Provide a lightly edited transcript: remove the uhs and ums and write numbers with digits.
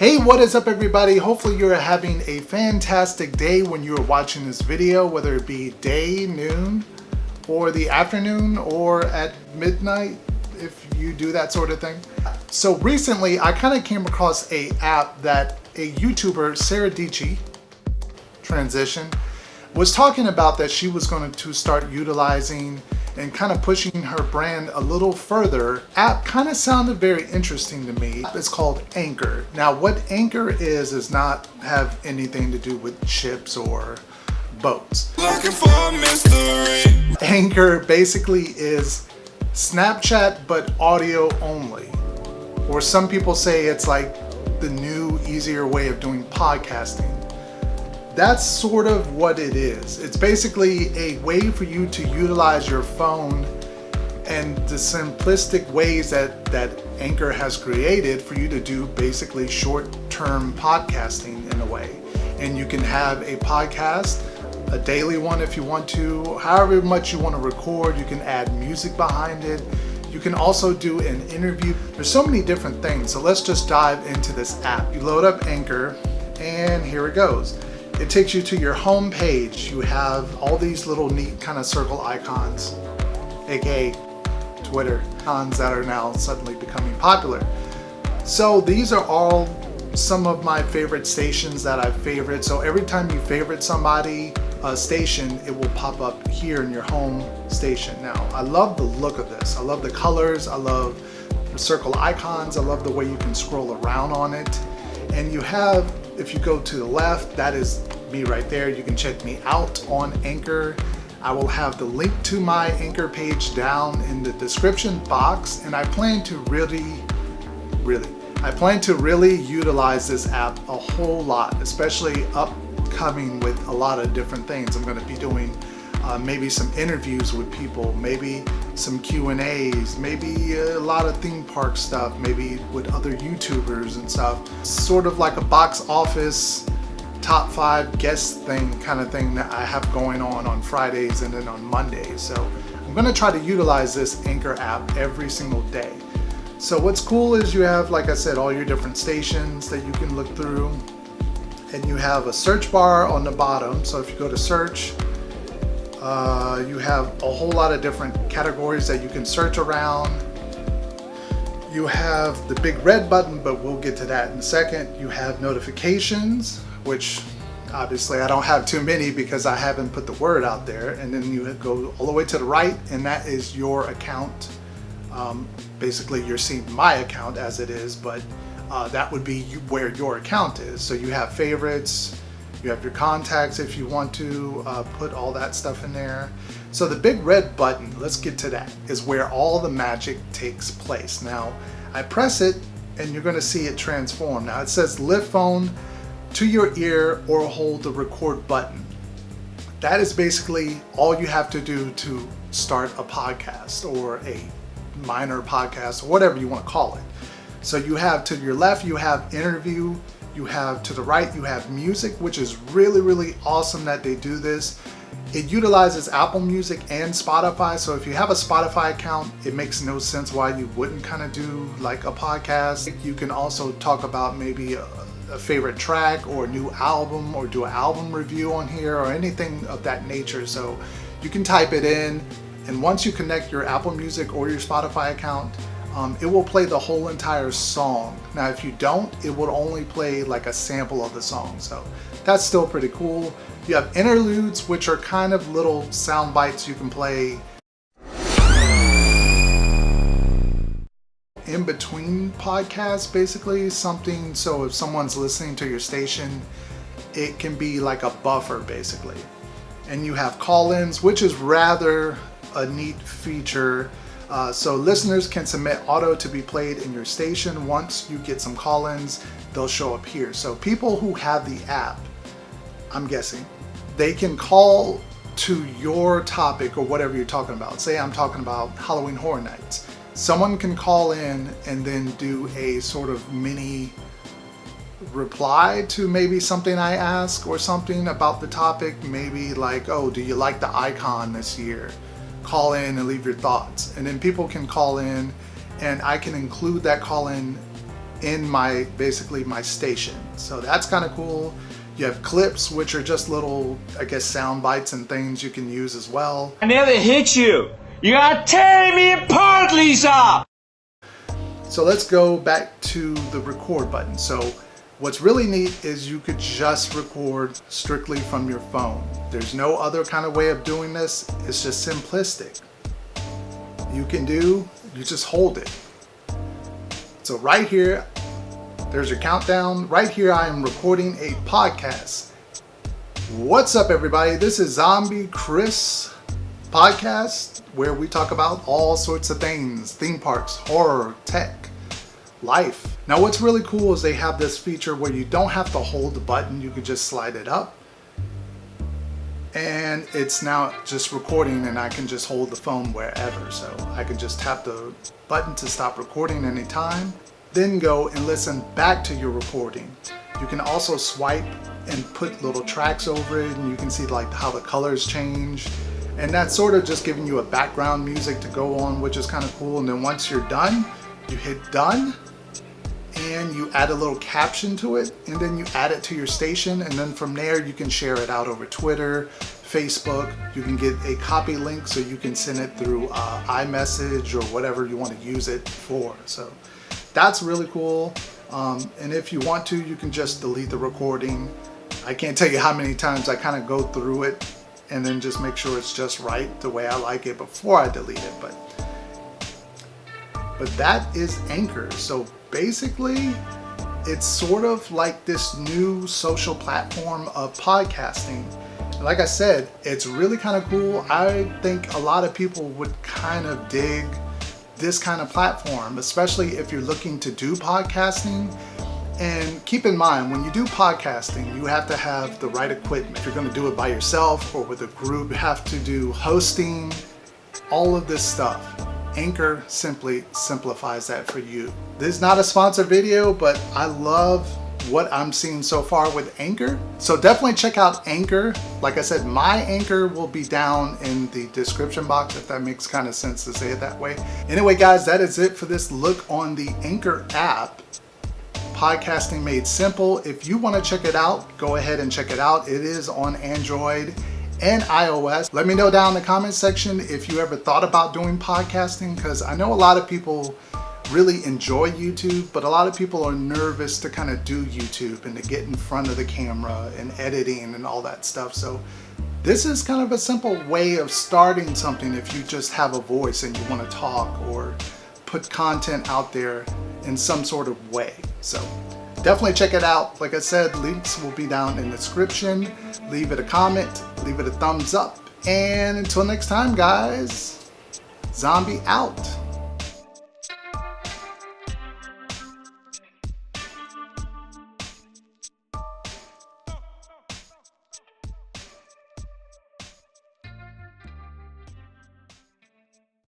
Hey, what is up everybody? Hopefully you're having a fantastic day when you're watching this video, whether it be day, noon, or the afternoon, or at midnight, if you do that sort of thing. So recently I kind of came across a app that a YouTuber, Sarah Dietschy, Transition, was talking about that she was going to start utilizing and kind of pushing her brand a little further. App kind of sounded very interesting to me. It's called Anchor. Now what Anchor is not have anything to do with ships or boats. Looking for mystery. Anchor basically is Snapchat but audio only. Or some people say it's like the new, easier way of doing podcasting. That's sort of what it is. It's basically a way for you to utilize your phone and the simplistic ways that Anchor has created for you to do basically short-term podcasting in a way. And you can have a podcast, a daily one if you want to, however much you want to record. You can add music behind it. You can also do an interview. There's so many different things. So let's just dive into this app. You load up Anchor and here it goes. It takes you to your home page. You have all these little neat kind of circle icons, aka Twitter icons that are now suddenly becoming popular. So these are all some of my favorite stations that I've favorited. So every time you favorite somebody, a station, it will pop up here in your home station. Now, I love the look of this. I love the colors. I love the circle icons. I love the way you can scroll around on it. And you have, if you go to the left, that is me right there. You can check me out on Anchor. I will have the link to my Anchor page down in the description box, and I plan to really utilize this app a whole lot, especially upcoming with a lot of different things. I'm going to be doing maybe some interviews with people, maybe some Q&As, maybe a lot of theme park stuff, maybe with other YouTubers and stuff. Sort of like a box office top 5 guest thing kind of thing that I have going on Fridays and then on Mondays. So I'm going to try to utilize this Anchor app every single day. So what's cool is you have, like I said, all your different stations that you can look through, and you have a search bar on the bottom. So if you go to search, you have a whole lot of different categories that you can search around. You have the big red button, but we'll get to that in a second. You have notifications, which obviously I don't have too many because I haven't put the word out there. And then you go all the way to the right, and that is your account. Basically you're seeing my account as it is, but that would be where your account is. So you have favorites, you have your contacts if you want to put all that stuff in there. So the big red button, let's get to that, is where all the magic takes place. Now I press it and you're going to see it transform. Now it says lift phone to your ear or hold the record button. That is basically all you have to do to start a podcast or a minor podcast or whatever you want to call it. So you have to your left, you have interview. You have to the right, you have music, which is really awesome that they do this. It utilizes Apple Music and Spotify. So if you have a Spotify account, it makes no sense why you wouldn't kind of do like a podcast. You can also talk about maybe a favorite track or a new album, or do an album review on here or anything of that nature. So you can type it in, and once you connect your Apple Music or your Spotify account, it will play the whole entire song. Now if you don't, it will only play like a sample of the song. So that's still pretty cool. You have interludes, which are kind of little sound bites you can play in between podcasts, basically something. So if someone's listening to your station, it can be like a buffer basically. And you have call-ins, which is rather a neat feature. So listeners can submit audio to be played in your station. Once you get some call-ins, they'll show up here. So people who have the app, I'm guessing, they can call to your topic or whatever you're talking about. Say I'm talking about Halloween Horror Nights. Someone can call in and then do a sort of mini reply to maybe something I ask or something about the topic. Maybe like, oh, do you like the icon this year? Call in and leave your thoughts. And then people can call in and I can include that call in in my, basically my station. So that's kind of cool. You have clips, which are just little, I guess, sound bites and things you can use as well. I never hit you. You are tearing me apart, Lisa! So let's go back to the record button. So what's really neat is you could just record strictly from your phone. There's no other kind of way of doing this. It's just simplistic. You just hold it. So right here, there's your countdown. Right here, I am recording a podcast. What's up, everybody? This is Zombie Chris Podcast, where we talk about all sorts of things: theme parks, horror, tech, life. Now, what's really cool is they have this feature where you don't have to hold the button. You can just slide it up, and it's now just recording, and I can just hold the phone wherever. So I can just tap the button to stop recording anytime, then go and listen back to your recording. You can also swipe and put little tracks over it, and you can see like how the colors change, and that's sort of just giving you a background music to go on, which is kind of cool. And then once you're done, you hit done, and you add a little caption to it, and then you add it to your station, and then from there you can share it out over Twitter, Facebook. You can get a copy link so you can send it through iMessage or whatever you want to use it for. So that's really cool. And if you want to, you can just delete the recording. I can't tell you how many times I kind of go through it and then just make sure it's just right the way I like it before I delete it. But that is Anchor. So basically, it's sort of like this new social platform of podcasting. And like I said, it's really kind of cool. I think a lot of people would kind of dig this kind of platform, especially if you're looking to do podcasting. And keep in mind, when you do podcasting, you have to have the right equipment. If you're going to do it by yourself or with a group, you have to do hosting, all of this stuff. Anchor simply simplifies that for you. This is not a sponsored video, but I love what I'm seeing so far with Anchor. So definitely check out Anchor. Like I said, my Anchor will be down in the description box, if that makes kind of sense to say it that way. Anyway, guys, that is it for this look on the Anchor app. Podcasting made simple. If you want to check it out, go ahead and check it out. It is on Android and iOS. Let me know down in the comment section if you ever thought about doing podcasting, because I know a lot of people really enjoy YouTube, but a lot of people are nervous to kind of do YouTube and to get in front of the camera and editing and all that stuff. So this is kind of a simple way of starting something if you just have a voice and you want to talk or put content out there in some sort of way. So definitely check it out. Like I said, links will be down in the description. Leave it a comment, leave it a thumbs up, and until next time, guys, Zombie out.